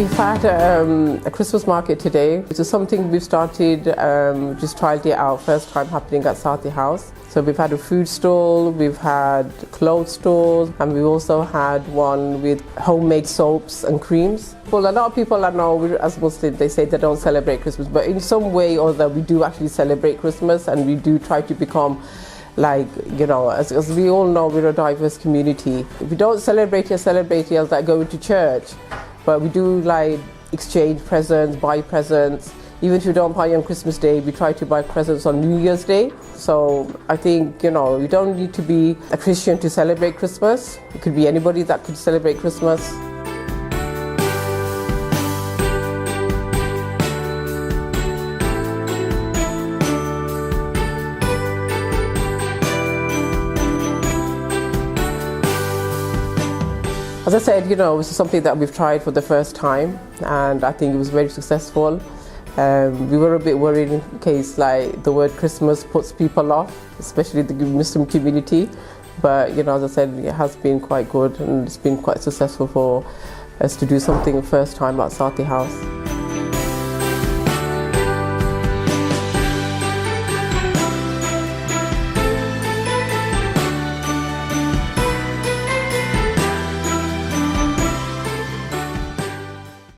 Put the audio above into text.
We've had a Christmas market today, which is something we've started, just trialed it out, first time happening at Saathi House. So we've had a food stall, we've had clothes stores, and we've also had one with homemade soaps and creams. Well, a lot of people I know, as Muslims, they say they don't celebrate Christmas, but in some way or other we do actually celebrate Christmas, and we do try to become like, you know, as we all know, we're a diverse community. If we don't celebrate it as like going to church, but we do like exchange presents, buy presents. Even if we don't buy on Christmas Day, we try to buy presents on New Year's Day. So I think, you know, you don't need to be a Christian to celebrate Christmas. It could be anybody that could celebrate Christmas. As I said, you know, this is something that we've tried for the first time, and I think it was very successful. We were a bit worried in case like the word Christmas puts people off, especially the Muslim community. But you know, as I said, it has been quite good, and it's been quite successful for us to do something first time at Saathi House.